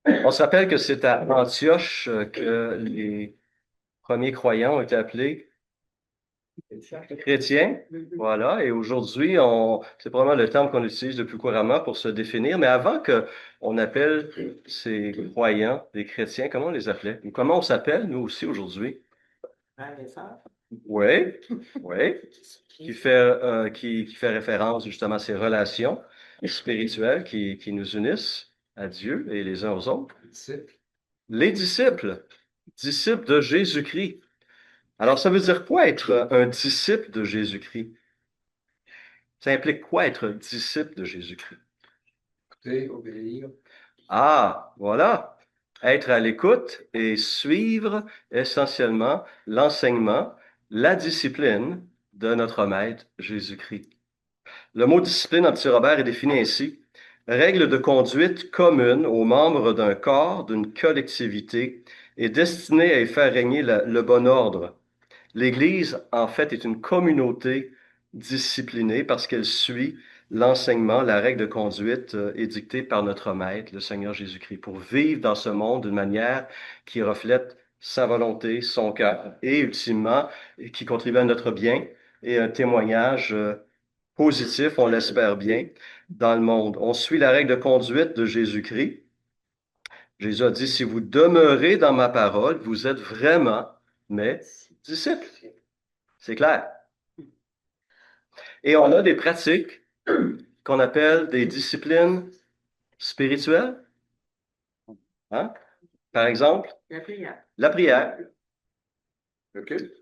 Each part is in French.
On se rappelle que c'est à Antioche que les premiers croyants ont été appelés chrétiens. Voilà. Et aujourd'hui, c'est probablement le terme qu'on utilise le plus couramment pour se définir. Mais avant que on appelle ces croyants des chrétiens, comment on les appelait? Ou comment on s'appelle, nous aussi, aujourd'hui? Oui, oui. Qui fait référence justement à ces relations spirituelles qui nous unissent à Dieu et les uns aux autres. Les disciples, disciples de Jésus-Christ. Alors, ça veut dire quoi être un disciple de Jésus-Christ? Ça implique quoi être un disciple de Jésus-Christ? Écouter, obéir. Ah, voilà. Être à l'écoute et suivre essentiellement l'enseignement, la discipline de notre Maître Jésus-Christ. Le mot discipline en petit Robert est défini ainsi. Règle de conduite commune aux membres d'un corps, d'une collectivité, et destinée à y faire régner le bon ordre. L'Église, en fait, est une communauté disciplinée parce qu'elle suit l'enseignement, la règle de conduite édictée par notre Maître, le Seigneur Jésus-Christ, pour vivre dans ce monde d'une manière qui reflète sa volonté, son cœur, et ultimement, qui contribue à notre bien et un témoignage positif, on l'espère bien, dans le monde. On suit la règle de conduite de Jésus-Christ. Jésus a dit, si vous demeurez dans ma parole, vous êtes vraiment mes disciples. C'est clair. Et on a des pratiques qu'on appelle des disciplines spirituelles. Hein? Par exemple, la prière, Le culte.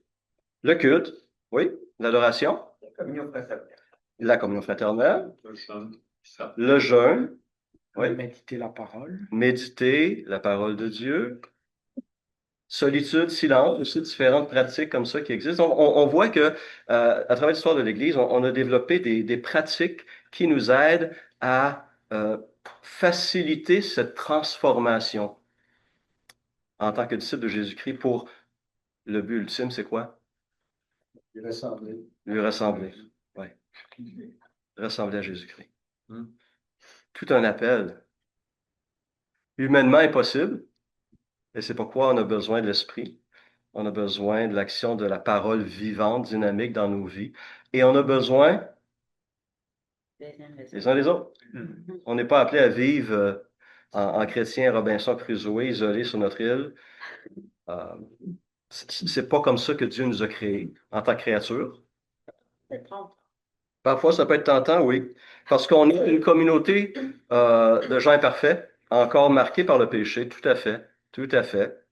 le culte, oui, l'adoration, La communion fraternelle. la communion fraternelle, Le jeûne. le jeûne, oui, Méditer la parole. méditer la parole de Dieu, solitude, silence, aussi différentes pratiques comme ça qui existent. On voit que à travers l'histoire de l'Église, on a développé des pratiques qui nous aident à faciliter cette transformation en tant que disciple de Jésus-Christ pour le but ultime, c'est quoi? Il ressemblait. Lui ressembler. Oui, ressembler à Jésus-Christ. Tout un appel. Humainement impossible, et c'est pourquoi on a besoin de l'Esprit. On a besoin de l'action de la parole vivante, dynamique dans nos vies. Et on a besoin les uns les autres. On n'est pas appelé à vivre en chrétien Robinson Crusoe, isolé sur notre île. Euh, c'est pas comme ça que Dieu nous a créés en tant que créatures. Parfois, ça peut être tentant, oui, parce qu'on est une communauté de gens imparfaits, encore marqués par le péché, tout à fait, tout à fait.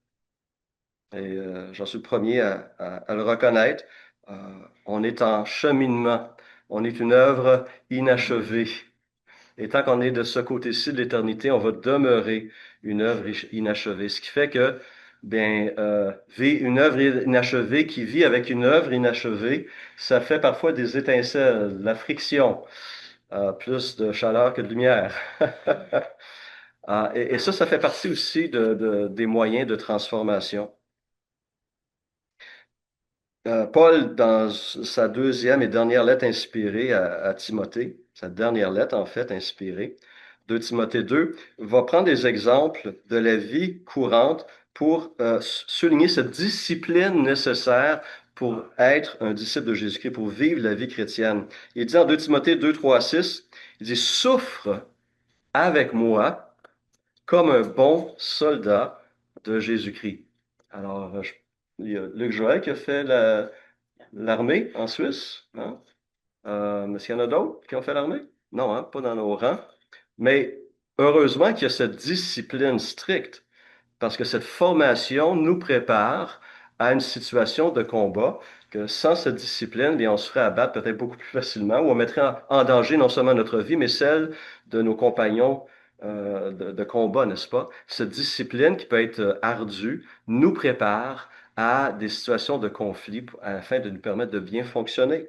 Et j'en suis le premier à le reconnaître. Euh, on est en cheminement, on est une œuvre inachevée. Et tant qu'on est de ce côté-ci de l'éternité, on va demeurer une œuvre inachevée. Ce qui fait que, bien, une œuvre inachevée qui vit avec une œuvre inachevée, ça fait parfois des étincelles, de la friction, plus de chaleur que de lumière. Et ça, ça fait partie aussi des moyens de transformation. Paul, dans sa deuxième et dernière lettre inspirée à Timothée, sa dernière lettre en fait inspirée, 2 Timothée 2, va prendre des exemples de la vie courante pour souligner cette discipline nécessaire pour être un disciple de Jésus-Christ, pour vivre la vie chrétienne. Il dit en 2 Timothée 2, 3 6, il dit, souffre avec moi comme un bon soldat de Jésus-Christ. Alors, il y a Luc Joël qui a fait l'armée en Suisse. Hein? Mais s'il y en a d'autres qui ont fait l'armée? Non, hein, pas dans nos rangs. Mais heureusement qu'il y a cette discipline stricte, parce que cette formation nous prépare à une situation de combat que sans cette discipline, bien, on se ferait abattre peut-être beaucoup plus facilement, ou on mettrait en danger non seulement notre vie, mais celle de nos compagnons de combat, n'est-ce pas? Cette discipline qui peut être ardue nous prépare à des situations de conflit afin de nous permettre de bien fonctionner.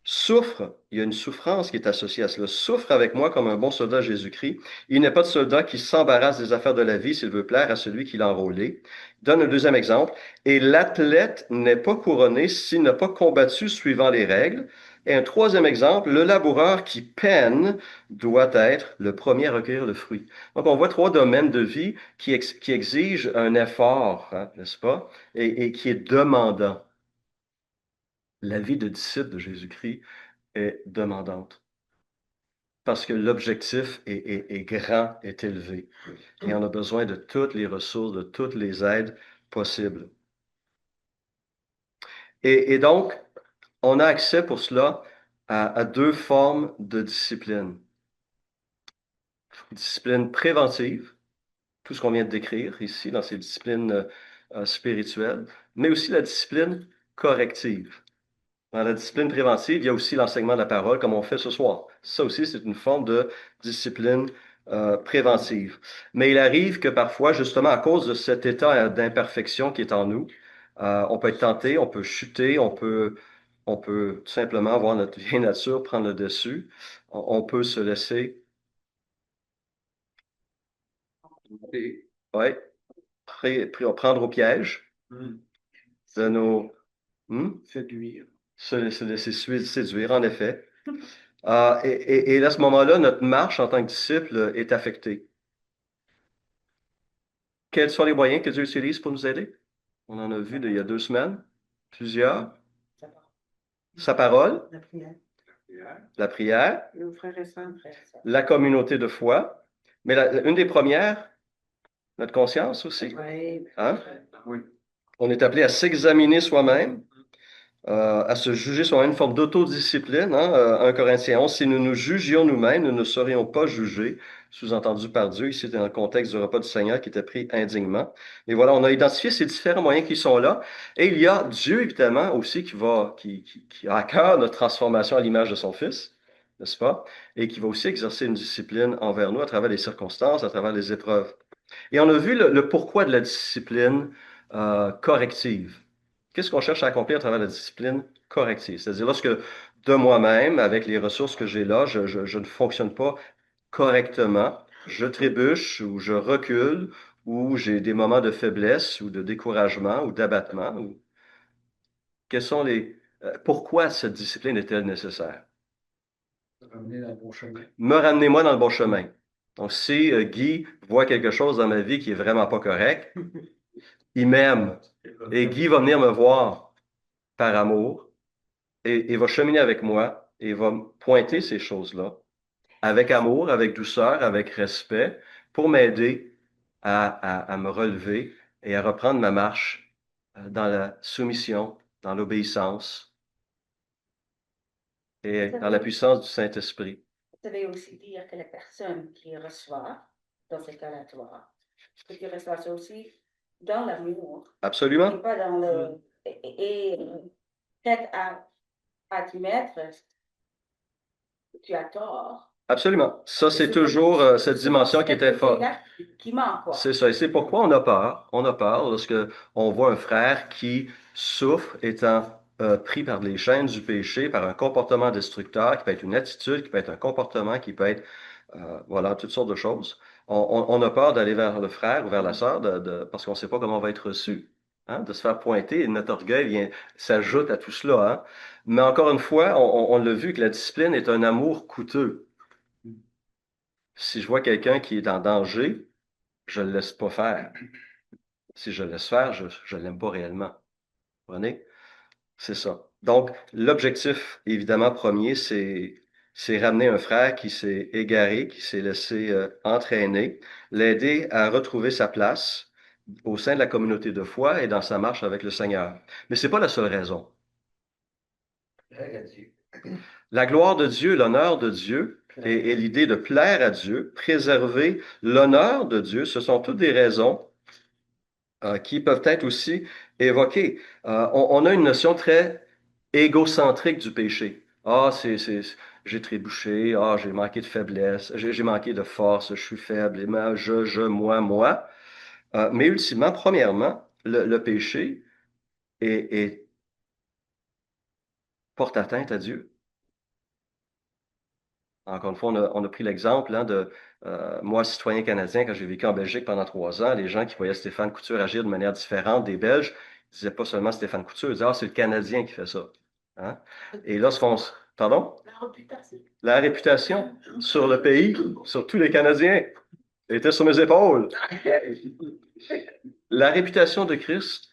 Souffre, il y a une souffrance qui est associée à cela. Souffre avec moi comme un bon soldat Jésus-Christ. Il n'est pas de soldat qui s'embarrasse des affaires de la vie s'il veut plaire à celui qui l'a enrôlé. Il donne un deuxième exemple. Et l'athlète n'est pas couronné s'il n'a pas combattu suivant les règles. Et un troisième exemple, le laboureur qui peine doit être le premier à recueillir le fruit. Donc, on voit trois domaines de vie qui exigent un effort, hein, n'est-ce pas, et qui est demandant. La vie de disciple de Jésus-Christ est demandante parce que l'objectif est grand, est élevé. Et on a besoin de toutes les ressources, de toutes les aides possibles. Et donc, on a accès pour cela à deux formes de discipline. Discipline préventive, tout ce qu'on vient de décrire ici dans ces disciplines spirituelles, mais aussi la discipline corrective. Dans la discipline préventive, il y a aussi l'enseignement de la parole, comme on fait ce soir. Ça aussi, c'est une forme de discipline préventive. Mais il arrive que parfois, justement, à cause de cet état d'imperfection qui est en nous, on peut être tenté, on peut chuter, on peut tout simplement voir notre vieille nature prendre le dessus. On peut se laisser, ouais, prendre au piège de nos... Séduire. Se laisser séduire, en effet. Et à ce moment-là, notre marche en tant que disciple est affectée. Quels sont les moyens que Dieu utilise pour nous aider? On en a vu il y a 2 semaines, plusieurs. Sa parole, La prière. la prière, Le frère et sœur. la communauté de foi, mais une des premières, notre conscience aussi. Oui. Hein? Oui. On est appelé à s'examiner soi-même, à se juger soi-même, une forme d'autodiscipline. Hein? 1 Corinthiens 11, si nous nous jugions nous-mêmes, nous ne serions pas jugés, sous-entendu par Dieu. Ici, c'est dans le contexte du repas du Seigneur qui était pris indignement. Et voilà, on a identifié ces différents moyens qui sont là. Et il y a Dieu, évidemment, aussi qui a à cœur notre transformation à l'image de son Fils, n'est-ce pas? Et qui va aussi exercer une discipline envers nous à travers les circonstances, à travers les épreuves. Et on a vu le pourquoi de la discipline corrective. Qu'est-ce qu'on cherche à accomplir à travers la discipline corrective? C'est-à-dire, lorsque de moi-même, avec les ressources que j'ai là, je ne fonctionne pas correctement, je trébuche ou je recule ou j'ai des moments de faiblesse ou de découragement ou d'abattement. Quels sont pourquoi cette discipline est-elle nécessaire? Ramener dans le bon chemin. Me ramener moi dans le bon chemin. Donc, si Guy voit quelque chose dans ma vie qui est vraiment pas correct, il m'aime. Et Guy va venir me voir par amour et va cheminer avec moi et va me pointer ces choses-là avec amour, avec douceur, avec respect pour m'aider à me relever et à reprendre ma marche dans la soumission, dans l'obéissance et dans la puissance du Saint-Esprit. Ça veut aussi dire que la personne qui reçoit, dans ce cas-là, toi, que tu reçois ça aussi dans l'amour. Absolument. Et pas dans le. Et peut-être à t'admettre que tu as tort. Absolument. Ça, c'est toujours cette dimension qui était forte. Qui manque, quoi. C'est ça. Et c'est pourquoi on a peur. On a peur lorsque on voit un frère qui souffre, étant pris par les chaînes du péché, par un comportement destructeur, qui peut être une attitude, qui peut être un comportement, qui peut être, voilà, toutes sortes de choses. On a peur d'aller vers le frère ou vers la sœur parce qu'on ne sait pas comment on va être reçu. Hein, de se faire pointer, et notre orgueil s'ajoute à tout cela. Hein. Mais encore une fois, on l'a vu que la discipline est un amour coûteux. Si je vois quelqu'un qui est en danger, je ne le laisse pas faire. Si je le laisse faire, je ne l'aime pas réellement. Vous comprenez? C'est ça. Donc, l'objectif, évidemment, premier, c'est ramener un frère qui s'est égaré, qui s'est laissé entraîner, l'aider à retrouver sa place au sein de la communauté de foi et dans sa marche avec le Seigneur. Mais ce n'est pas la seule raison. La gloire de Dieu, l'honneur de Dieu et l'idée de plaire à Dieu, préserver l'honneur de Dieu, ce sont toutes des raisons qui peuvent être aussi évoquées. On a une notion très égocentrique du péché. Ah, j'ai trébuché, ah, j'ai manqué de faiblesse, j'ai manqué de force, je suis faible, et moi. Mais ultimement, premièrement, le péché porte atteinte à Dieu. Encore une fois, on a pris l'exemple hein, de moi, citoyen canadien, quand j'ai vécu en Belgique pendant 3 ans, les gens qui voyaient Stéphane Couture agir de manière différente des Belges, ils disaient pas seulement Stéphane Couture, ils disaient, ah, c'est le Canadien qui fait ça. Hein? Et lorsqu'on Pardon? La réputation. La réputation sur le pays, sur tous les Canadiens, était sur mes épaules. La réputation de Christ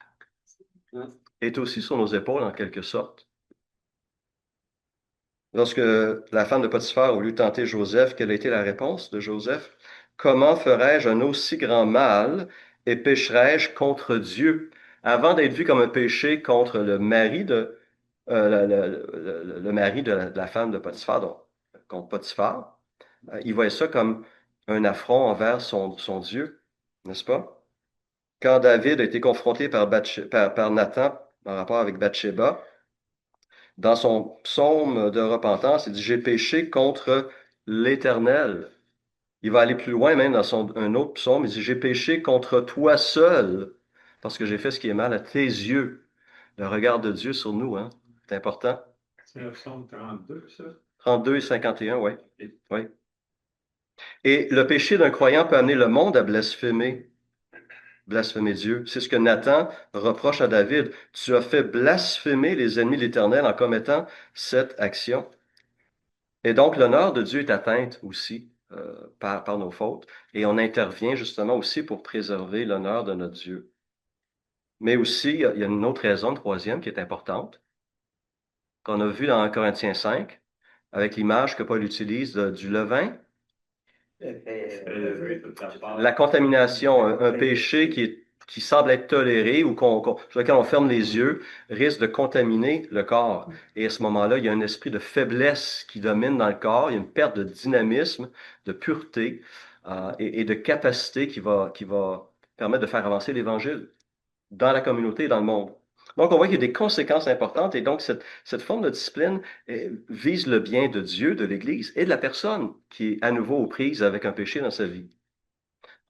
est aussi sur nos épaules, en quelque sorte. Lorsque la femme de Potiphar voulut tenter Joseph, quelle a été la réponse de Joseph? Comment ferais-je un aussi grand mal et pécherais-je contre Dieu? Avant d'être vu comme un péché contre le mari le mari de la femme de Potiphar, donc contre Potiphar, il voyait ça comme un affront envers son Dieu, n'est-ce pas? Quand David a été confronté par Nathan en rapport avec Bathsheba, dans son psaume de repentance, il dit, j'ai péché contre l'Éternel. Il va aller plus loin, même dans un autre psaume, il dit, j'ai péché contre toi seul, parce que j'ai fait ce qui est mal à tes yeux. Le regard de Dieu sur nous, hein, c'est important. C'est le psaume 32, ça? 32 et 51, oui. Oui. Et le péché d'un croyant peut amener le monde à blasphémer Dieu. C'est ce que Nathan reproche à David. Tu as fait blasphémer les ennemis de l'Éternel en commettant cette action. Et donc, l'honneur de Dieu est atteint aussi par nos fautes. Et on intervient justement aussi pour préserver l'honneur de notre Dieu. Mais aussi, il y a une autre raison, une troisième, qui est importante, qu'on a vu dans Corinthiens 5, avec l'image que Paul utilise du levain. La contamination, un péché qui semble être toléré ou sur lequel on ferme les yeux, risque de contaminer le corps. Et à ce moment-là, il y a un esprit de faiblesse qui domine dans le corps, il y a une perte de dynamisme, de pureté et de capacité qui va permettre de faire avancer l'Évangile dans la communauté et dans le monde. Donc, on voit qu'il y a des conséquences importantes et donc cette forme de discipline vise le bien de Dieu, de l'Église et de la personne qui est à nouveau aux prises avec un péché dans sa vie.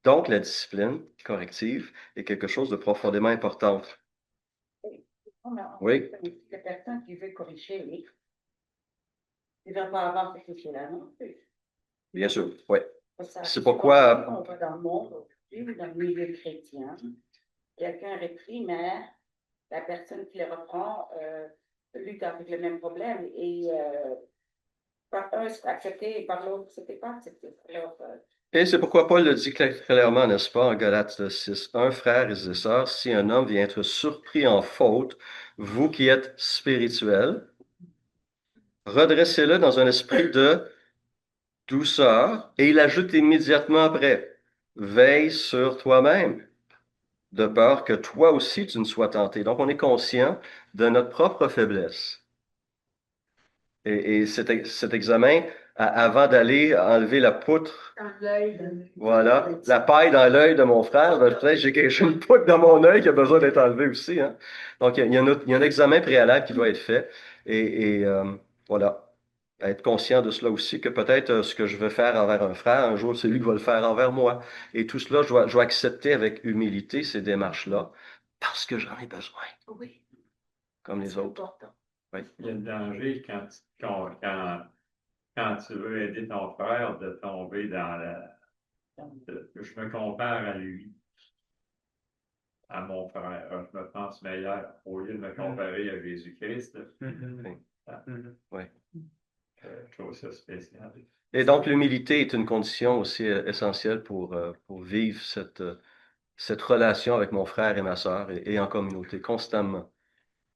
Donc, la discipline corrective est quelque chose de profondément important. Oui. La personne qui veut corriger, il ne va pas avoir péché là non plus. Bien sûr, oui. C'est pourquoi on va dans le monde aujourd'hui, dans le milieu chrétien, quelqu'un réprime, mais la personne qui le reprend lutte avec le même problème et par un c'est accepté et par l'autre c'était pas accepté. Alors, et c'est pourquoi Paul le dit clairement, n'est-ce pas, en Galates 6, 1, frères et sœurs, si un homme vient être surpris en faute, vous qui êtes spirituels, redressez-le dans un esprit de douceur, et il ajoute immédiatement après, veille sur toi-même, de peur que toi aussi tu ne sois tenté. Donc on est conscient de notre propre faiblesse. Et cet examen, avant d'aller enlever la poutre, voilà, la paille dans l'œil de mon frère, ben, peut-être j'ai une poutre dans mon œil qui a besoin d'être enlevée aussi. Hein. Donc, il y a un examen préalable qui doit être fait. Et voilà, être conscient de cela aussi, que peut-être ce que je veux faire envers un frère, un jour, c'est lui qui va le faire envers moi. Et tout cela, je dois accepter avec humilité ces démarches-là, parce que j'en ai besoin. oui. Comme les autres. Important. Oui. Il y a le danger quand tu veux aider ton frère de tomber je me compare à lui, à mon frère. Je me pense meilleur au lieu de me comparer à Jésus-Christ. Oui. Je trouve ça spécial. Et donc, l'humilité est une condition aussi essentielle pour vivre cette relation avec mon frère et ma sœur et en communauté, constamment.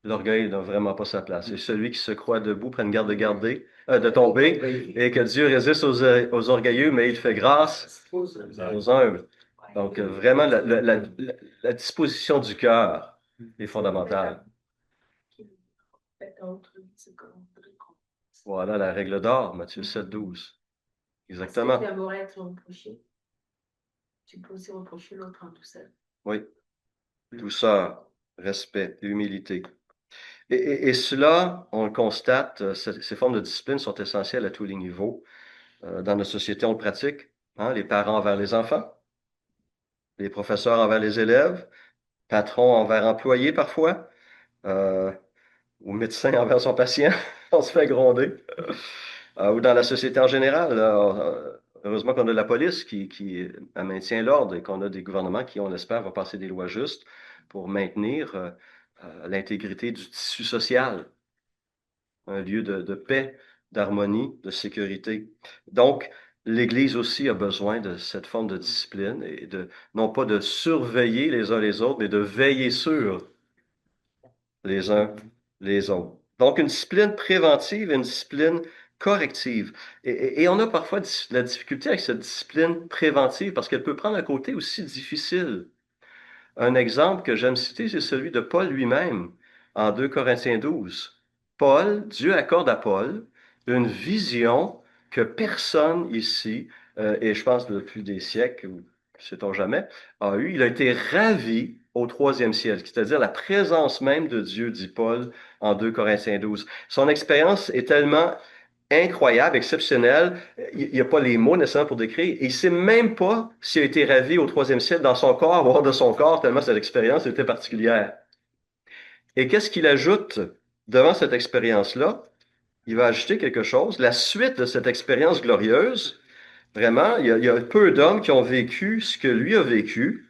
L'orgueil n'a vraiment pas sa place. Et celui qui se croit debout prenne garde de tomber, et que Dieu résiste aux orgueilleux, mais il fait grâce aux humbles. Donc, vraiment, la disposition du cœur est fondamentale. Voilà la règle d'or, Matthieu 7, 12. Exactement. Si tu aimerais être reproché, tu peux aussi reprocher l'autre en tout seul. Oui. Douceur, respect, humilité. Et cela, on le constate, ces formes de discipline sont essentielles à tous les niveaux. Dans notre société, on le pratique. Hein, les parents envers les enfants, les professeurs envers les élèves, patrons envers employés parfois, ou médecin envers son patient, on se fait gronder. Ou dans la société en général. Heureusement qu'on a la police qui maintient l'ordre et qu'on a des gouvernements qui, on l'espère, vont passer des lois justes pour maintenir l'intégrité du tissu social. un lieu de paix, d'harmonie, de sécurité. Donc, l'Église aussi a besoin de cette forme de discipline et non pas de surveiller les uns les autres, mais de veiller sur les uns les autres. Donc, une discipline préventive et une discipline corrective. Et on a parfois de la difficulté avec cette discipline préventive parce qu'elle peut prendre un côté aussi difficile. Un exemple que j'aime citer, c'est celui de Paul lui-même en 2 Corinthiens 12. Paul, Dieu accorde à Paul une vision que personne ici, et je pense depuis des siècles, ou sait-on jamais, a eu. Il a été ravi au troisième ciel, c'est-à-dire la présence même de Dieu, dit Paul en 2 Corinthiens 12. Son expérience est tellement incroyable, exceptionnelle. Il n'y a pas les mots nécessaires pour décrire. Et il ne sait même pas s'il a été ravi au troisième ciel dans son corps, voire de son corps, tellement cette expérience était particulière. Et qu'est-ce qu'il ajoute devant cette expérience-là? Il va ajouter quelque chose. La suite de cette expérience glorieuse, vraiment, il y a peu d'hommes qui ont vécu ce que lui a vécu.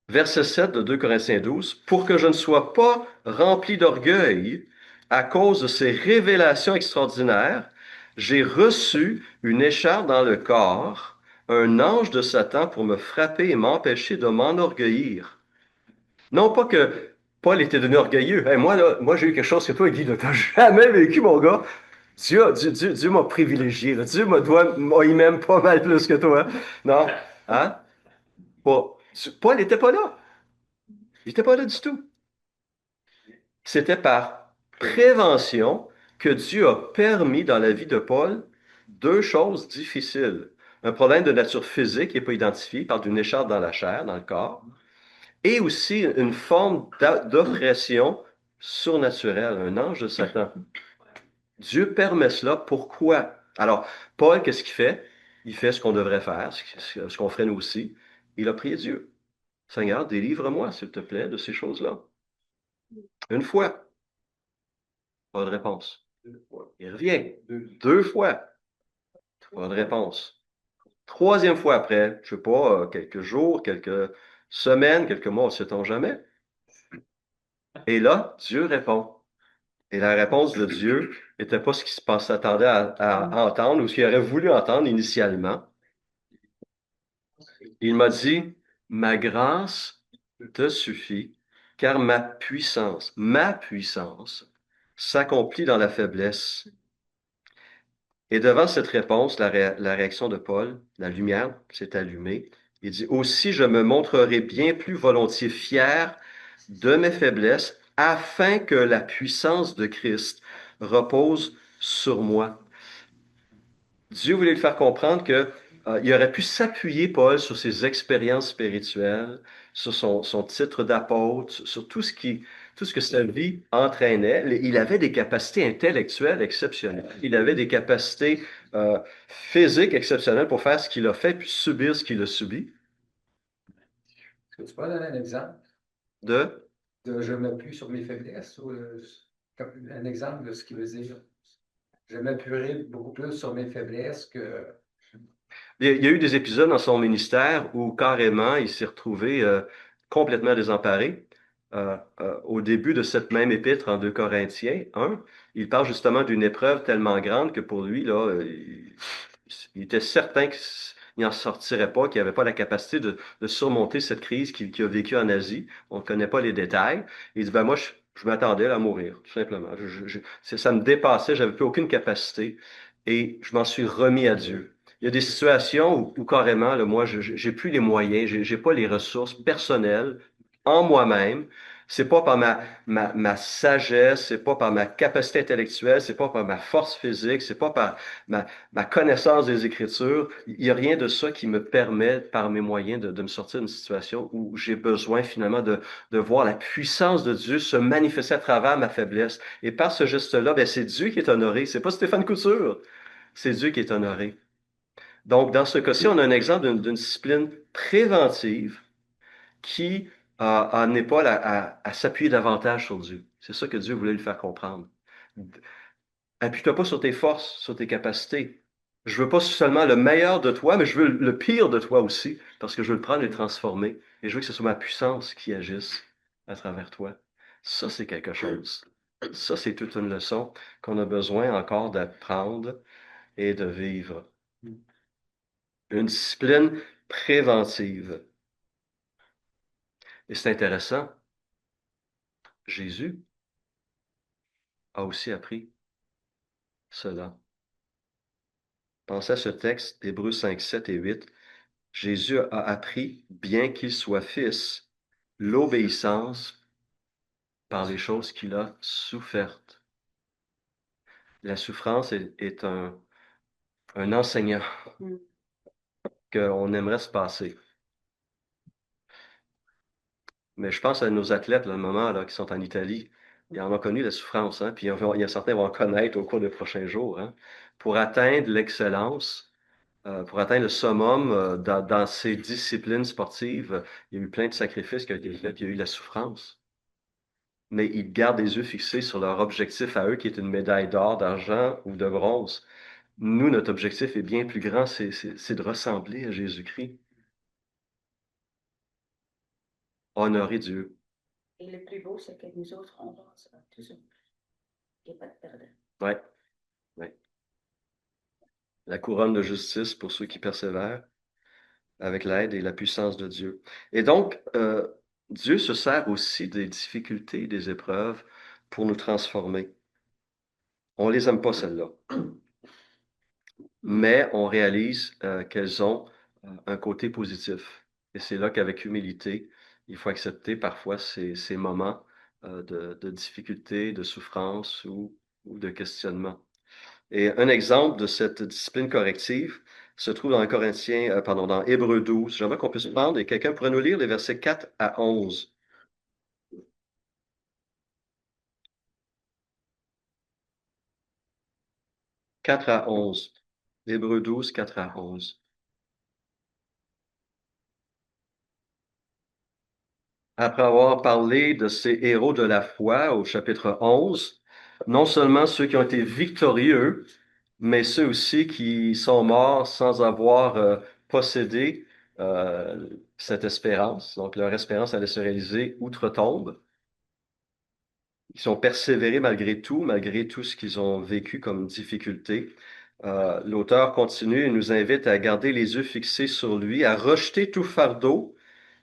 Verset 7 de 2 Corinthiens 12, pour que je ne sois pas rempli d'orgueil à cause de ces révélations extraordinaires, j'ai reçu une écharpe dans le corps, un ange de Satan pour me frapper et m'empêcher de m'enorgueillir. Non pas que Paul était devenu orgueilleux. Hey, moi j'ai eu quelque chose que toi, Guy, t'as jamais vécu, mon gars. Dieu m'a privilégié. Là. Il m'aime pas mal plus que toi. Non? Hein? Paul n'était pas là. Il n'était pas là du tout. C'était par prévention que Dieu a permis dans la vie de Paul deux choses difficiles. Un problème de nature physique qui n'est pas identifié, par d'une écharpe dans la chair, dans le corps, et aussi une forme d'oppression surnaturelle, un ange de Satan. Dieu permet cela. Pourquoi? Alors, Paul, qu'est-ce qu'il fait? Il fait ce qu'on devrait faire, ce qu'on ferait nous aussi. Il a prié Dieu. Seigneur, délivre-moi, s'il te plaît, de ces choses-là. Une fois, pas de réponse. Il revient. Deux fois, pas de réponse. Troisième fois après, je sais pas, quelques jours, quelques semaines, quelques mois, sait-on jamais. Et là, Dieu répond. Et la réponse de Dieu n'était pas ce qu'il s'attendait à entendre ou ce qu'il aurait voulu entendre initialement. Il m'a dit, ma grâce te suffit, car ma puissance s'accomplit dans la faiblesse. Et devant cette réponse, la réaction de Paul, la lumière s'est allumée. Il dit, aussi je me montrerai bien plus volontiers fier de mes faiblesses, afin que la puissance de Christ repose sur moi. Dieu voulait lui faire comprendre que il aurait pu s'appuyer, Paul, sur ses expériences spirituelles, sur son titre d'apôtre, sur tout ce que sa vie entraînait. Il avait des capacités intellectuelles exceptionnelles. Il avait des capacités physiques exceptionnelles pour faire ce qu'il a fait, puis subir ce qu'il a subi. Est-ce que tu peux donner un exemple De je m'appuie sur mes faiblesses ou un exemple de ce qui veut dire je m'appuierai beaucoup plus sur mes faiblesses que. Il y a eu des épisodes dans son ministère où carrément il s'est retrouvé complètement désemparé. Au début de cette même épître en 2 Corinthiens 1, il parle justement d'une épreuve tellement grande que pour lui, là, il était certain qu'il n'en sortirait pas, qu'il n'avait pas la capacité de surmonter cette crise qu'il a vécue en Asie. On ne connaît pas les détails. Il dit, ben moi, je m'attendais à mourir, tout simplement. Ça me dépassait, j'avais plus aucune capacité et je m'en suis remis à Dieu. Il y a des situations où carrément, là, moi, j'ai plus les moyens, j'ai pas les ressources personnelles en moi-même. C'est pas par ma sagesse, c'est pas par ma capacité intellectuelle, c'est pas par ma force physique, c'est pas par ma connaissance des Écritures. Il n'y a rien de ça qui me permet, par mes moyens, de me sortir d'une situation où j'ai besoin finalement de voir la puissance de Dieu se manifester à travers ma faiblesse. Et par ce geste-là, ben, c'est Dieu qui est honoré. C'est pas Stéphane Couture. C'est Dieu qui est honoré. Donc, dans ce cas-ci, on a un exemple d'une discipline préventive qui n'est pas à s'appuyer davantage sur Dieu. C'est ça que Dieu voulait lui faire comprendre. Appuie-toi pas sur tes forces, sur tes capacités. Je veux pas seulement le meilleur de toi, mais je veux le pire de toi aussi, parce que je veux le prendre et le transformer. Et je veux que ce soit ma puissance qui agisse à travers toi. Ça, c'est quelque chose. Ça, c'est toute une leçon qu'on a besoin encore d'apprendre et de vivre. Une discipline préventive. Et c'est intéressant, Jésus a aussi appris cela. Pensez à ce texte d'Hébreux 5, 7 et 8. Jésus a appris, bien qu'il soit fils, l'obéissance par les choses qu'il a souffertes. La souffrance est un enseignant qu'on aimerait se passer. Mais je pense à nos athlètes, là, le moment là, qui sont en Italie. Ils en ont connu la souffrance, hein, puis il y a certains qui vont en connaître au cours des prochains jours. Hein. Pour atteindre l'excellence, pour atteindre le summum dans ces disciplines sportives, il y a eu plein de sacrifices qui ont été faits, puis il y a eu de la souffrance. Mais ils gardent les yeux fixés sur leur objectif à eux, qui est une médaille d'or, d'argent ou de bronze. Nous, notre objectif est bien plus grand, c'est de ressembler à Jésus-Christ. Honorer Dieu. Et le plus beau, c'est que nous autres, on va ça, tout ça. Il n'y a pas de perdant. Oui, oui. La couronne de justice pour ceux qui persévèrent, avec l'aide et la puissance de Dieu. Et donc, Dieu se sert aussi des difficultés, des épreuves pour nous transformer. On les aime pas, celles-là. Mais on réalise qu'elles ont un côté positif. Et c'est là qu'avec humilité, il faut accepter parfois ces moments de difficulté, de souffrance ou de questionnement. Et un exemple de cette discipline corrective se trouve dans dans Hébreux 12. J'aimerais qu'on puisse prendre et quelqu'un pourrait nous lire les versets 4 à 11. « 4 à 11. Hébreux 12, 4 à 11. Après avoir parlé de ces héros de la foi au chapitre 11, non seulement ceux qui ont été victorieux, mais ceux aussi qui sont morts sans avoir possédé cette espérance. Donc, leur espérance allait se réaliser outre-tombe. Ils ont persévéré malgré tout ce qu'ils ont vécu comme difficulté. L'auteur continue et nous invite à garder les yeux fixés sur lui, à rejeter tout fardeau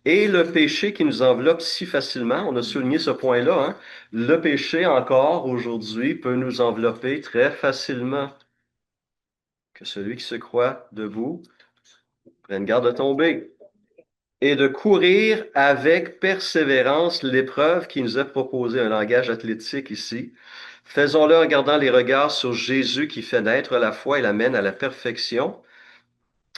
et le péché qui nous enveloppe si facilement. On a souligné ce point-là. Hein? Le péché, encore aujourd'hui, peut nous envelopper très facilement. Que celui qui se croit debout prenne garde de tomber et de courir avec persévérance l'épreuve qui nous est proposée, un langage athlétique ici. Faisons-le en gardant les regards sur Jésus qui fait naître la foi et l'amène à la perfection.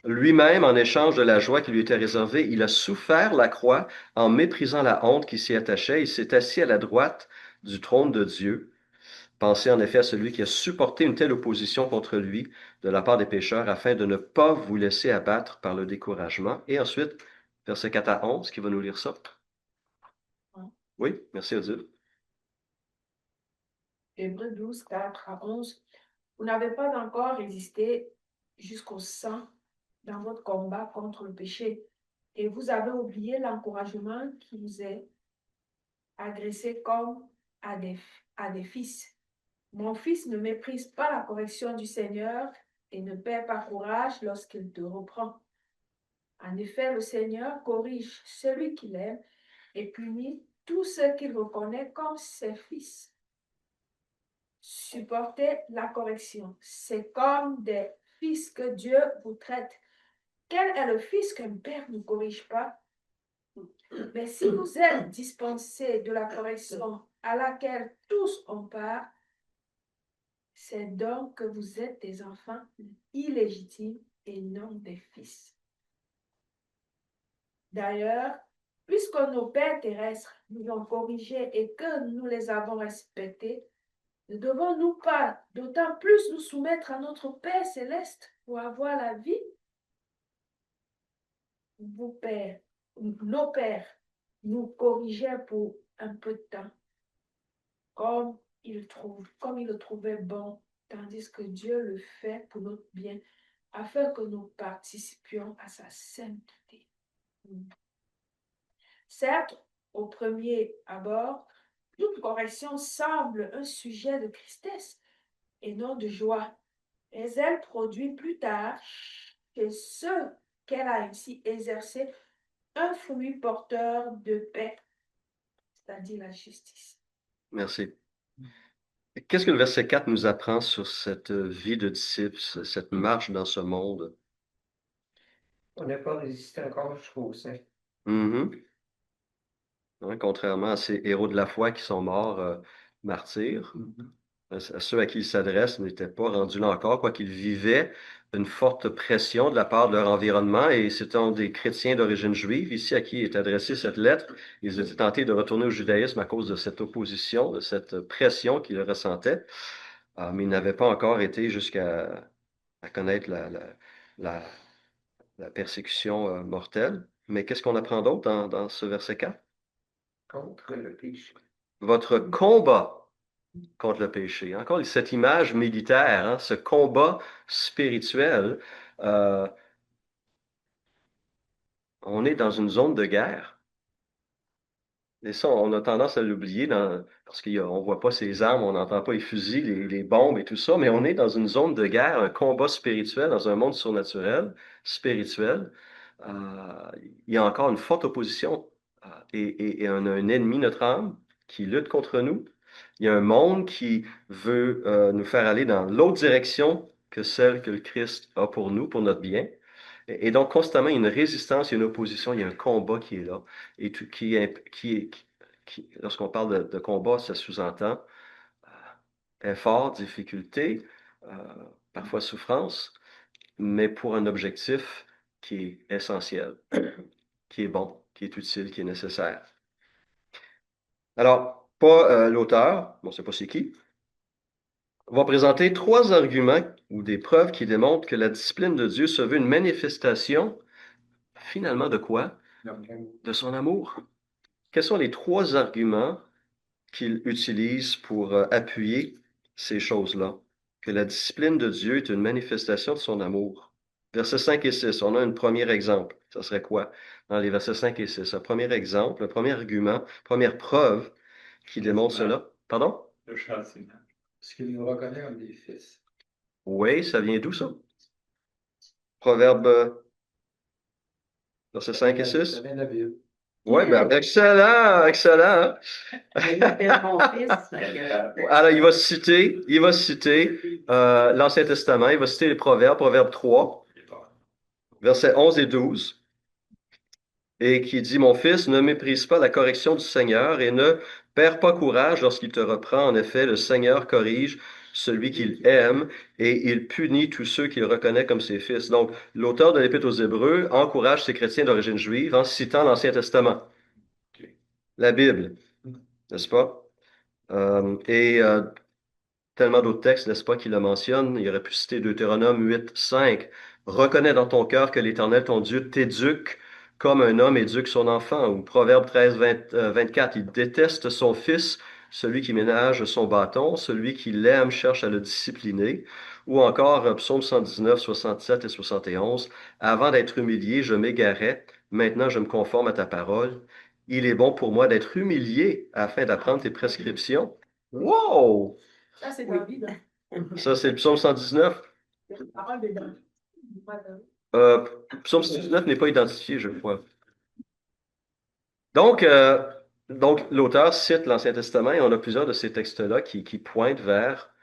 Lui-même, en échange de la joie qui lui était réservée, il a souffert la croix en méprisant la honte qui s'y attachait. Il s'est assis à la droite du trône de Dieu. Pensez en effet à celui qui a supporté une telle opposition contre lui de la part des pécheurs afin de ne pas vous laisser abattre par le découragement. Et ensuite, versets 4 à 11, qui va nous lire ça? Oui, merci Odile. Hébreux 12, 4 à 11. Vous n'avez pas encore résisté jusqu'au sang dans votre combat contre le péché et vous avez oublié l'encouragement qui vous est adressé comme à des fils. Mon fils, ne méprise pas la correction du Seigneur et ne perd pas courage lorsqu'il te reprend. En effet, le Seigneur corrige celui qu'il aime et punit tous ceux qu'il reconnaît comme ses fils. Supportez la correction. C'est comme des fils que Dieu vous traite. Quel est le fils qu'un père ne corrige pas? Mais si vous êtes dispensés de la correction à laquelle tous ont part, c'est donc que vous êtes des enfants illégitimes et non des fils. D'ailleurs, puisque nos pères terrestres nous ont corrigés et que nous les avons respectés, ne devons-nous pas d'autant plus nous soumettre à notre Père céleste pour avoir la vie? Vos pères, nos pères nous corrigeaient pour un peu de temps, comme ils le trouvaient bon, tandis que Dieu le fait pour notre bien, afin que nous participions à sa sainteté. Certes, au premier abord, toute correction semble un sujet de tristesse et non de joie, mais elle produit plus tard chez ceux qu'elle a ainsi exercé un fruit porteur de paix, c'est-à-dire la justice. Merci. Qu'est-ce que le verset 4 nous apprend sur cette vie de disciple, cette marche dans ce monde? On n'a pas résisté encore jusqu'au sein. Mhm. Hein, contrairement à ces héros de la foi qui sont morts martyrs, ceux à qui il s'adresse n'étaient pas rendus là encore, quoiqu'ils vivaient une forte pression de la part de leur environnement, et c'étaient des chrétiens d'origine juive, ici à qui est adressée cette lettre. Ils étaient tentés de retourner au judaïsme à cause de cette opposition, de cette pression qu'ils ressentaient, mais ils n'avaient pas encore été jusqu'à connaître la, la persécution mortelle. Mais qu'est-ce qu'on apprend d'autre dans ce verset 4? Contre le péché. Votre combat contre le péché. Encore cette image militaire, hein, ce combat spirituel. On est dans une zone de guerre. Et ça, on a tendance à l'oublier parce qu'on ne voit pas ces armes, on n'entend pas les fusils, les bombes et tout ça, mais on est dans une zone de guerre, un combat spirituel, dans un monde surnaturel, spirituel. Il y a encore une forte opposition et on a un ennemi, notre âme, qui lutte contre nous. Il y a un monde qui veut nous faire aller dans l'autre direction que celle que le Christ a pour nous, pour notre bien. Et donc, constamment, il y a une résistance, il y a une opposition, il y a un combat qui est là. Et lorsqu'on parle de combat, ça sous-entend effort, difficulté, euh, parfois souffrance, mais pour un objectif qui est essentiel, qui est bon, qui est utile, qui est nécessaire. Alors, pas l'auteur, on ne sait pas c'est qui, va présenter 3 arguments ou des preuves qui démontrent que la discipline de Dieu se veut une manifestation, finalement, de quoi? De son amour. Quels sont les 3 arguments qu'il utilise pour appuyer ces choses-là? Que la discipline de Dieu est une manifestation de son amour. Versets 5 et 6, on a un premier exemple. Ça serait quoi? Dans les versets 5 et 6, un premier exemple, un premier argument, première preuve qui démontre cela. Pardon? Le châtiment. Parce qu'il nous reconnaît comme des fils. Oui, ça vient d'où ça? Proverbe, versets 5 et 6? Ça vient de la Bible. Oui, ben, excellent, excellent. Il m'appelle mon fils. Alors, il va citer l'Ancien Testament, il va citer les Proverbes, Proverbe 3, versets 11 et 12, et qui dit, Mon fils, ne méprise pas la correction du Seigneur et ne perds pas courage lorsqu'il te reprend. En effet, le Seigneur corrige celui qu'il aime et il punit tous ceux qu'il reconnaît comme ses fils. Donc, l'auteur de l'Épître aux Hébreux encourage ses chrétiens d'origine juive en citant l'Ancien Testament, la Bible, n'est-ce pas? Tellement d'autres textes, n'est-ce pas, qui le mentionnent. Il aurait pu citer Deutéronome 8, 5. Reconnais dans ton cœur que l'Éternel, ton Dieu, t'éduque comme un homme éduque son enfant. Ou Proverbe 13, 24. Il déteste son fils, celui qui ménage son bâton, celui qui l'aime cherche à le discipliner. Ou encore Psaume 119, 67 et 71. Avant d'être humilié, je m'égarais. Maintenant, je me conforme à ta parole. Il est bon pour moi d'être humilié afin d'apprendre tes prescriptions. Wow! Ça, c'est David. Ça, c'est le psaume 119. C'est la parole de David. Psaume 119 n'est pas identifié, je crois. Donc, l'auteur cite l'Ancien Testament et on a plusieurs de ces textes-là qui pointent vers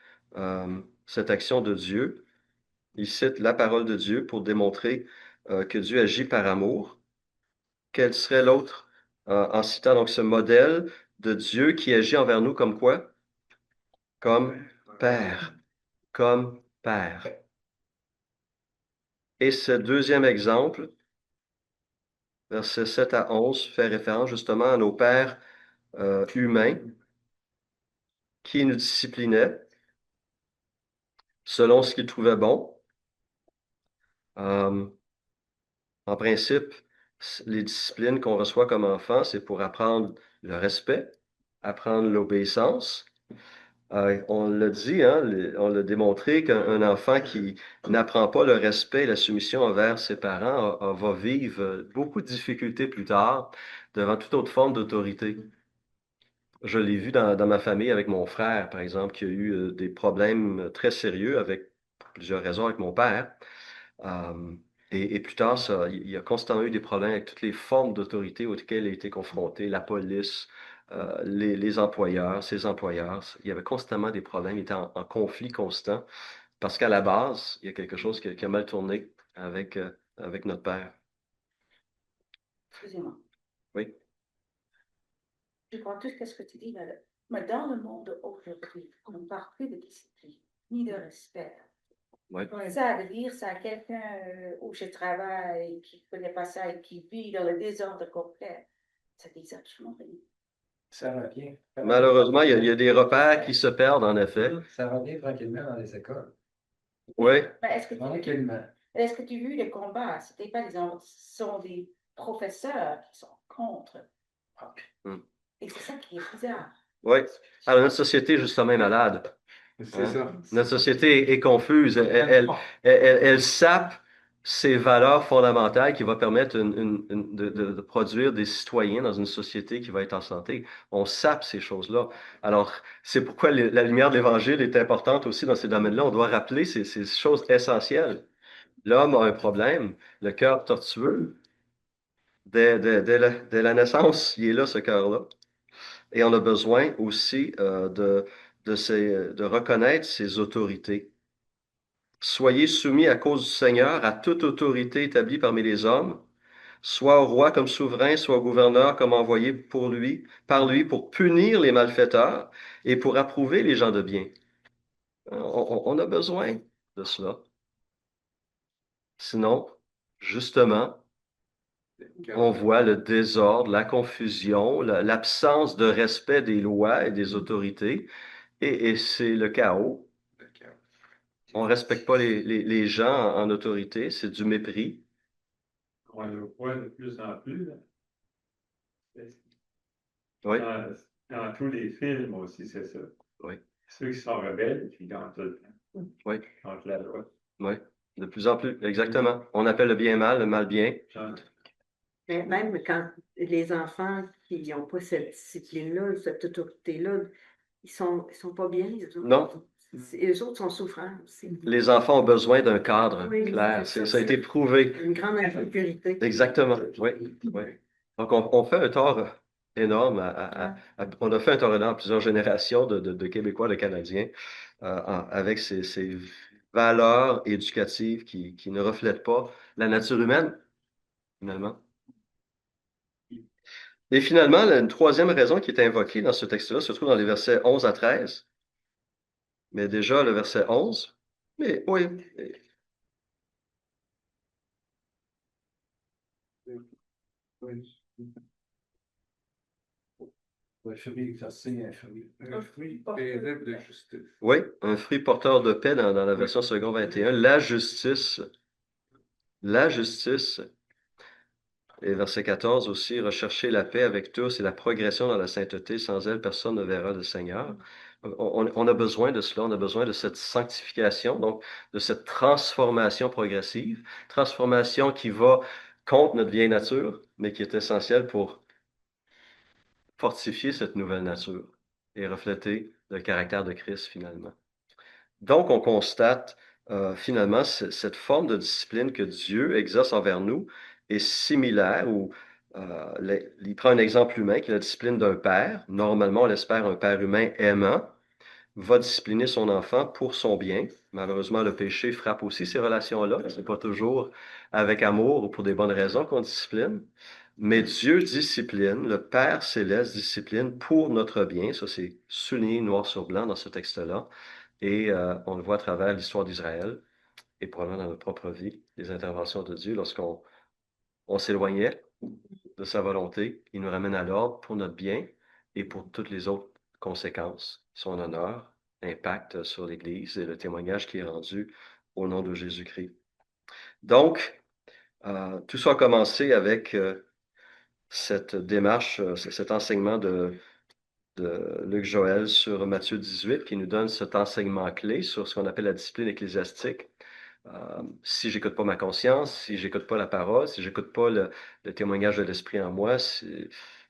cette action de Dieu. Il cite la parole de Dieu pour démontrer que Dieu agit par amour. Quel serait l'autre en citant donc ce modèle de Dieu qui agit envers nous comme quoi? Comme Père. Comme Père. Et ce deuxième exemple, versets 7 à 11, fait référence justement à nos pères humains qui nous disciplinaient selon ce qu'ils trouvaient bon. En principe, les disciplines qu'on reçoit comme enfants, c'est pour apprendre le respect, apprendre l'obéissance. On l'a dit, hein, on l'a démontré qu'un enfant qui n'apprend pas le respect et la soumission envers ses parents va vivre beaucoup de difficultés plus tard devant toute autre forme d'autorité. Je l'ai vu dans ma famille avec mon frère, par exemple, qui a eu des problèmes très sérieux avec pour plusieurs raisons avec mon père. Euh, et plus tard, il y a constamment eu des problèmes avec toutes les formes d'autorité auxquelles il a été confronté, la police, les employeurs, ses employeurs. Il y avait constamment des problèmes, il était en conflit constant, parce qu'à la base, il y a quelque chose qui a mal tourné avec notre père. Excusez-moi. Oui, Je crois tout ce que tu dis, mais dans le monde aujourd'hui, on ne parle plus de discipline, ni de respect. oui. Ça veut dire, ça, quelqu'un où je travaille, qui ne connaît pas ça et qui vit dans le désordre complet, ça dit absolument rien. Ça revient. Malheureusement, il y a des repères qui se perdent, en effet. Ça revient tranquillement dans les écoles. Oui, Mais est-ce que tu Tranquillement. est-ce que tu as vu les combats? Ce n'était pas ce sont des professeurs qui sont contre. Hmm. Et c'est ça qui est bizarre. oui. Alors, notre société, justement, est malade. C'est Hein? ça. Notre société est confuse. Elle sape ces valeurs fondamentales qui vont permettre de produire des citoyens dans une société qui va être en santé. On sape ces choses-là. Alors, c'est pourquoi la lumière de l'Évangile est importante aussi dans ces domaines-là. On doit rappeler ces choses essentielles. L'homme a un problème, le cœur tortueux. Dès la naissance, il est là, ce cœur-là. Et on a besoin aussi de reconnaître ses autorités. Soyez soumis à cause du Seigneur à toute autorité établie parmi les hommes, soit au roi comme souverain, soit au gouverneur comme envoyé par lui pour punir les malfaiteurs et pour approuver les gens de bien. On a besoin de cela. Sinon, justement, on voit le désordre, la confusion, l'absence de respect des lois et des autorités, et c'est le chaos. On ne respecte pas les gens en autorité, c'est du mépris. On le voit de plus en plus. Là. Oui, Dans tous les films aussi, c'est ça. oui, Ceux qui sont rebelles, qui gagnent tout le temps oui, contre la loi. oui. De plus en plus, exactement. On appelle le bien mal, le mal bien. Genre, Mais même quand les enfants qui n'ont pas cette discipline-là, cette autorité-là, ils sont pas bien, eux autres. Non. Eux autres sont souffrants aussi. Les enfants ont besoin d'un cadre Oui, clair. c'est ça, Ça a été prouvé. Une grande insécurité. Exactement. Oui, oui. Donc, on fait un tort énorme. On a fait un tort énorme à plusieurs générations de Québécois, de Canadiens, avec ces valeurs éducatives qui ne reflètent pas la nature humaine, finalement. Et finalement, une troisième raison qui est invoquée dans ce texte-là se trouve dans les versets 11 à 13. Mais déjà, le verset 11. Mais oui. Un fruit exercé, un fruit paisible de justice. Oui, un fruit porteur de paix dans la version second 21. La justice. La justice. Et verset 14 aussi, rechercher la paix avec tous et la progression dans la sainteté. Sans elle, personne ne verra le Seigneur. On a besoin de cela, on a besoin de cette sanctification, donc de cette transformation progressive, transformation qui va contre notre vieille nature, mais qui est essentielle pour fortifier cette nouvelle nature et refléter le caractère de Christ finalement. Donc, on constate finalement cette forme de discipline que Dieu exerce envers nous est similaire ou il prend un exemple humain qui est la discipline d'un père. Normalement, on espère un père humain aimant va discipliner son enfant pour son bien. Malheureusement, le péché frappe aussi ces relations-là. C'est pas toujours avec amour ou pour des bonnes raisons qu'on discipline. Mais Dieu discipline, le Père céleste discipline pour notre bien. Ça, c'est souligné noir sur blanc dans ce texte-là. Et on le voit à travers l'histoire d'Israël et probablement dans notre propre vie, les interventions de Dieu lorsqu'on s'éloignait de sa volonté. Il nous ramène à l'ordre pour notre bien et pour toutes les autres conséquences, son honneur, impact sur l'Église et le témoignage qui est rendu au nom de Jésus-Christ. Donc, tout ça a commencé avec cette démarche, cet enseignement de Luc Joël sur Matthieu 18 qui nous donne cet enseignement clé sur ce qu'on appelle la discipline ecclésiastique. Si j'écoute pas ma conscience, si j'écoute pas la parole, si j'écoute pas le témoignage de l'Esprit en moi,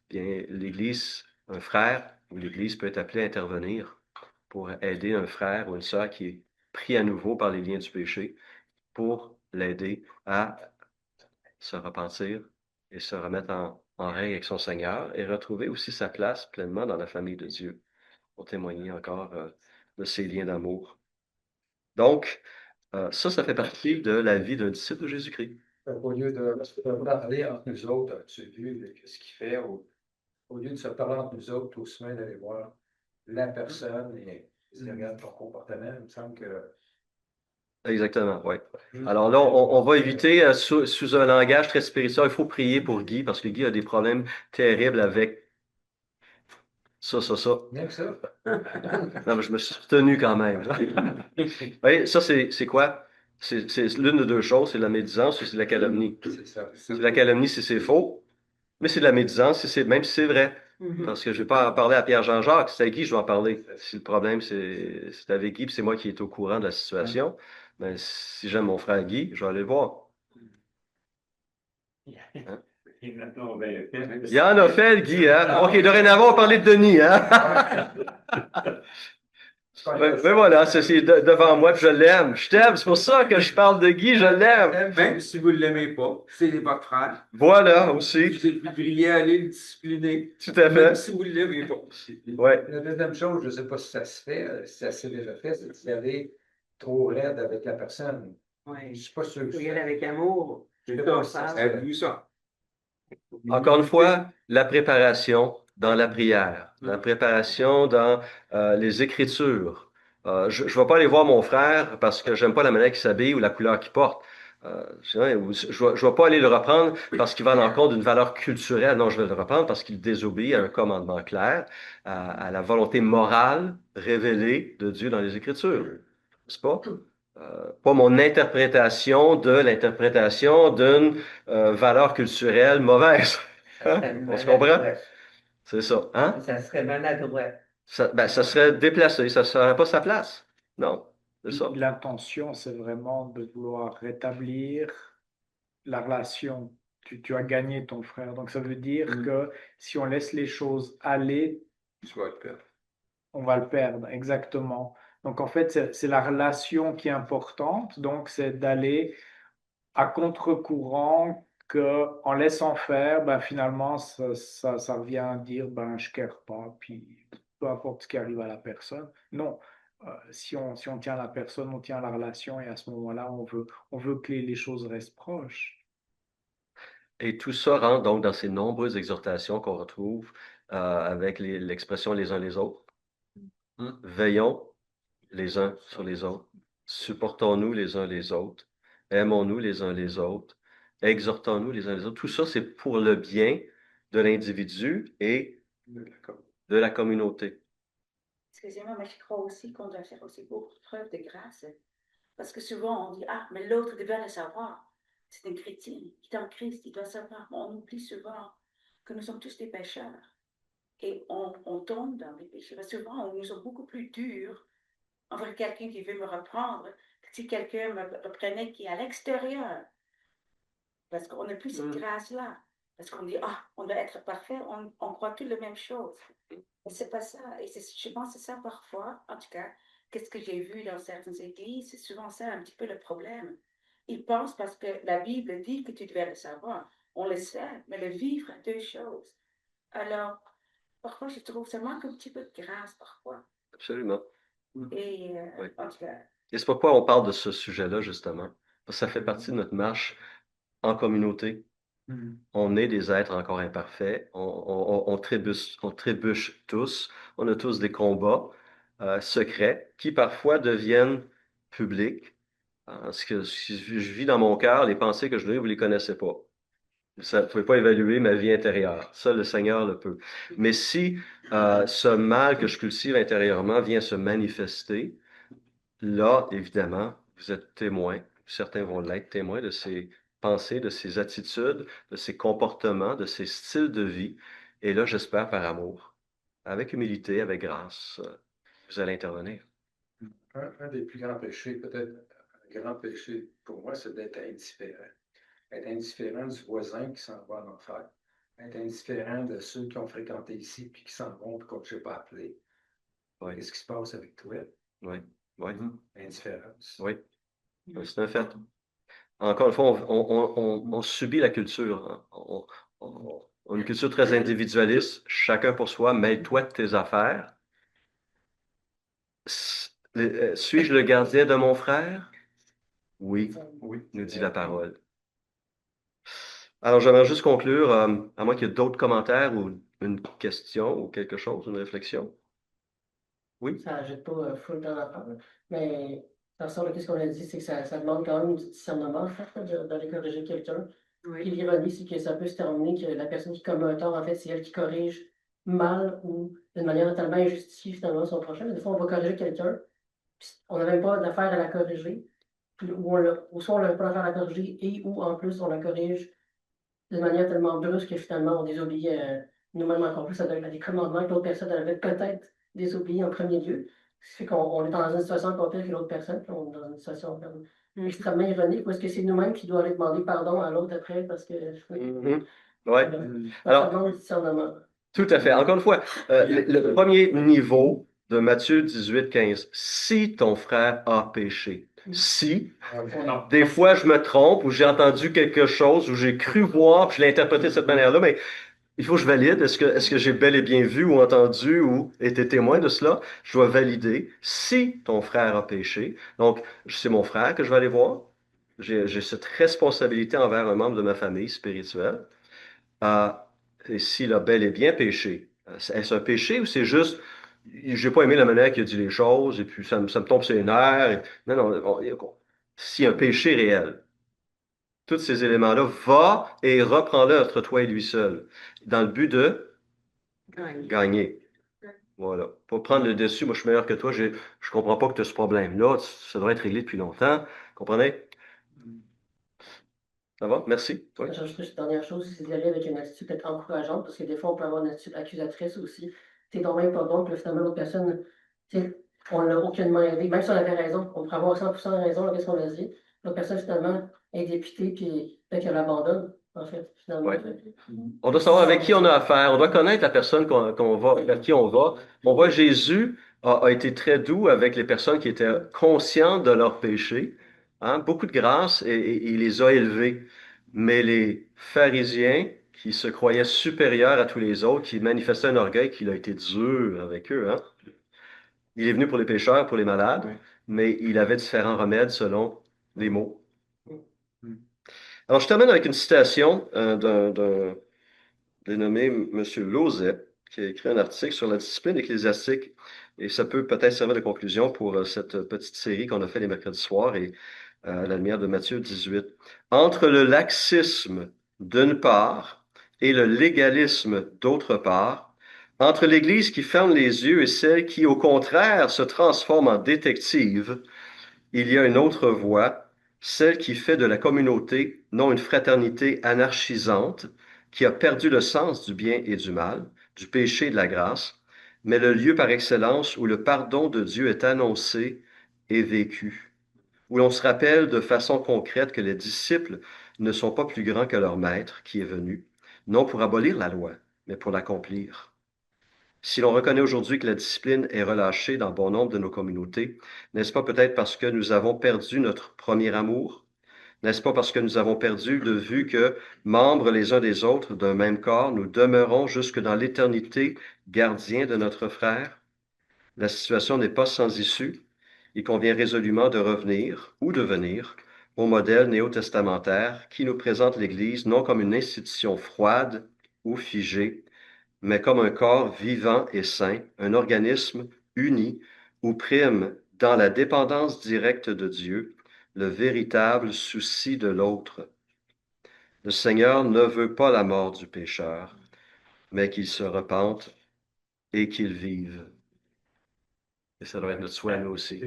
bien l'Église un frère ou l'Église peut être appelée à intervenir pour aider un frère ou une sœur qui est pris à nouveau par les liens du péché, pour l'aider à se repentir et se remettre en règle avec son Seigneur et retrouver aussi sa place pleinement dans la famille de Dieu, pour témoigner encore de ces liens d'amour. Donc, ça fait partie de la vie d'un disciple de Jésus-Christ. Au lieu de parler entre nous autres, as-tu vu ce qu'il fait? Au lieu de se parler entre nous autres, tout semaine d'aller voir la personne et regarde ton comportement, il me semble que. Exactement, oui. Alors là, on va éviter, sous un langage très spirituel, il faut prier pour Guy, parce que Guy a des problèmes terribles avec ça. Même ça. Non, mais je me suis tenu quand même. Oui, ça, c'est quoi? C'est l'une de deux choses, c'est la médisance ou c'est la calomnie. C'est ça. C'est la calomnie si c'est faux, mais c'est de la médisance même si c'est vrai. Parce que je ne vais pas en parler à Pierre-Jean-Jacques, c'est à Guy que je vais en parler. Si le problème, c'est avec Guy, puis c'est moi qui est au courant de la situation, ben, si j'aime mon frère Guy, je vais aller le voir. Hein? Il y en a fait, Guy, hein? OK, dorénavant, on va parler de Denis, hein? Ben voilà, c'est devant moi, puis je l'aime. Je t'aime, c'est pour ça que je parle de Guy, je l'aime. Même si vous ne l'aimez pas, c'est votre frère. Voilà, aussi. Vous devriez aller le discipliner. Tout à fait. Même si vous ne l'aimez pas. Ouais. La deuxième chose, je ne sais pas si ça se fait, si ça s'est déjà fait, c'est d'y aller trop raide avec la personne. Je ne Oui. suis pas sûr Il que faut y ça. aller avec amour. C'est Je peux ça. pas faire. Avez-vous ça? Encore une fois, la préparation dans la prière, la préparation dans les Écritures. Je ne vais pas aller voir mon frère parce que j'aime pas la manière qu'il s'habille ou la couleur qu'il porte. Je ne vais pas aller le reprendre parce qu'il va à l'encontre d'une valeur culturelle. Non, je vais le reprendre parce qu'il désobéit à un commandement clair, à la volonté morale révélée de Dieu dans les Écritures. C'est pas mon interprétation de l'interprétation d'une valeur culturelle mauvaise. Hein? On se comprend? C'est ça. Hein? Ça serait maladroit. Ça serait déplacé, ça ne serait pas sa place. Non, c'est ça. L'intention, c'est vraiment de vouloir rétablir la relation. Tu as gagné ton frère. Donc, ça veut dire que si on laisse les choses aller, Tu vas le perdre. on va le perdre. Exactement. Donc, en fait, c'est la relation qui est importante. Donc, c'est d'aller à contre-courant qu'en laissant faire, ben, finalement, ça revient à dire, ben, je ne care pas, puis peu importe ce qui arrive à la personne. Non. Si on tient la personne, on tient la relation et à ce moment-là, on veut que les choses restent proches. Et tout ça rentre donc dans ces nombreuses exhortations qu'on retrouve avec l'expression les uns les autres. Veillons les uns sur les autres. Supportons-nous les uns les autres. Aimons-nous les uns les autres. Exhortons-nous les uns les autres. Tout ça, c'est pour le bien de l'individu et de la communauté. Excusez-moi, mais je crois aussi qu'on doit faire aussi beaucoup de preuves de grâce. Parce que souvent, on dit, ah, mais l'autre devait le savoir. C'est un chrétien, il est en Christ, il doit savoir. Mais on oublie souvent que nous sommes tous des pécheurs. Et on tombe dans les péchés. Parce que souvent, on nous est beaucoup plus dur envers quelqu'un qui veut me reprendre que si quelqu'un me reprenait qui est à l'extérieur. Parce qu'on n'a plus cette grâce-là. Parce qu'on dit, ah, on doit être parfait, on croit tous la même chose. Mais c'est pas ça. Et je pense que c'est ça parfois, en tout cas, qu'est-ce que j'ai vu dans certaines églises, c'est souvent ça un petit peu le problème. Ils pensent parce que la Bible dit que tu devais le savoir. On le sait, mais le vivre, deux choses. Alors, parfois, je trouve que ça manque un petit peu de grâce parfois. Absolument. Et Oui. en tout cas, Et c'est pourquoi on parle de ce sujet-là, justement. Parce que ça fait partie de notre marche en communauté. On est des êtres encore imparfaits. On trébuche tous. On a tous des combats secrets qui parfois deviennent publics. Parce que si je vis dans mon cœur, les pensées que je nourris, vous ne les connaissez pas. Ça, vous ne pouvez pas évaluer ma vie intérieure. Ça, le Seigneur le peut. Mais si ce mal que je cultive intérieurement vient se manifester, là, évidemment, vous êtes témoin, certains vont l'être témoins de ces pensées, de ces attitudes, de ces comportements, de ces styles de vie. Et là, j'espère par amour, avec humilité, avec grâce, vous allez intervenir. Un des plus grands péchés, peut-être un grand péché pour moi, c'est d'être indifférent. Être indifférent du voisin qui s'en va en enfer. être indifférent de ceux qui ont fréquenté ici puis qui s'en vont puis qu'on ne s'est pas appelé. Oui. Qu'est-ce qui se passe avec toi? Oui, oui, Indifférence. oui. Oui, c'est un fait. Encore une fois, on subit la culture, hein. On a une culture très individualiste, chacun pour soi, mêle-toi de tes affaires. Suis-je le gardien de mon frère? Oui, Oui. nous dit la parole. Alors, j'aimerais juste conclure, à moins qu'il y ait d'autres commentaires ou une question ou quelque chose, une réflexion. Oui? Ça n'ajoute pas full temps d'affaires. Mais dans le sens de ce qu'on a dit, c'est que ça demande quand même du discernement, en fait, d'aller corriger quelqu'un. Puis Oui. l'ironie, c'est que ça peut se terminer que la personne qui commet un tort, en fait, c'est elle qui corrige mal ou d'une manière totalement injustifiée, finalement, son prochain. Mais des fois, on va corriger quelqu'un, puis on n'a même pas d'affaire à la corriger. Puis, ou soit on n'a pas d'affaire à la corriger, et ou en plus, on la corrige d'une manière tellement brusque que finalement, on désobéit nous-mêmes encore plus à des commandements que l'autre personne avait peut-être désobéi en premier lieu. Ce qui fait qu'on est dans une situation encore pire que l'autre personne, puis on est dans une situation comme extrêmement ironique, où est-ce que c'est nous-mêmes qui doivent aller demander pardon à l'autre après parce que Mhm. Ouais. ça Alors, demande du discernement. tout à fait. Encore une fois, le premier niveau de Matthieu 18, 15. Si ton frère a péché, si, des fois je me trompe ou j'ai entendu quelque chose ou j'ai cru voir puis je l'ai interprété de cette manière-là, mais il faut que je valide. Est-ce que j'ai bel et bien vu ou entendu ou été témoin de cela? Je dois valider. Si ton frère a péché, donc c'est mon frère que je vais aller voir. J'ai cette responsabilité envers un membre de ma famille spirituelle. Et s'il a bel et bien péché, est-ce un péché ou c'est juste, j'ai pas aimé la manière qu'il a dit les choses et puis ça me tombe sur les nerfs. Non, non, s'il y a un péché réel, tous ces éléments-là, va et reprends-le entre toi et lui seul, dans le but de gagner. Voilà. Pas prendre le dessus, moi je suis meilleur que toi, je comprends pas que tu as ce problème-là, ça devrait être réglé depuis longtemps. Comprenez? Ça va? Merci. Oui. J'ajouterais une dernière chose, c'est d'y aller avec une attitude peut-être encourageante, parce que des fois, on peut avoir une attitude accusatrice aussi. T'es donc même pas bon, puis finalement, l'autre personne, on l'a aucunement aidé. Même si on avait raison, on pourrait avoir 100% raison, qu'est-ce qu'on a dit. L'autre personne, finalement, est dépitée, puis peut-être qu'elle abandonne, en fait, finalement. Ouais. On doit savoir avec qui on a affaire. On doit connaître la personne qu'on va, vers qui on va. On voit Jésus a été très doux avec les personnes qui étaient conscientes de leur péché. Hein? Beaucoup de grâce et il les a élevés. Mais les pharisiens qui se croyaient supérieurs à tous les autres, qui manifestaient un orgueil, qu'il a été dur avec eux. Hein? Il est venu pour les pécheurs, pour les malades, mais il avait différents remèdes selon les mots. Alors, je termine avec une citation d'un dénommé M. Lauzet, qui a écrit un article sur la discipline ecclésiastique. Et ça peut peut-être servir de conclusion pour cette petite série qu'on a fait les mercredis soirs et à la lumière de Matthieu 18. Entre le laxisme d'une part et le légalisme d'autre part, entre l'Église qui ferme les yeux et celle qui, au contraire, se transforme en détective, il y a une autre voie, celle qui fait de la communauté non une fraternité anarchisante, qui a perdu le sens du bien et du mal, du péché et de la grâce, mais le lieu par excellence où le pardon de Dieu est annoncé et vécu, où l'on se rappelle de façon concrète que les disciples ne sont pas plus grands que leur maître qui est venu, non pour abolir la loi, mais pour l'accomplir. Si l'on reconnaît aujourd'hui que la discipline est relâchée dans bon nombre de nos communautés, n'est-ce pas peut-être parce que nous avons perdu notre premier amour? N'est-ce pas parce que nous avons perdu de vue que, membres les uns des autres d'un même corps, nous demeurons jusque dans l'éternité gardiens de notre frère? La situation n'est pas sans issue. Il convient résolument de revenir ou de venir au modèle néo-testamentaire qui nous présente l'Église non comme une institution froide ou figée, mais comme un corps vivant et saint, un organisme uni où prime dans la dépendance directe de Dieu le véritable souci de l'autre. Le Seigneur ne veut pas la mort du pécheur, mais qu'il se repente et qu'il vive. Et ça doit être notre souhait à nous aussi.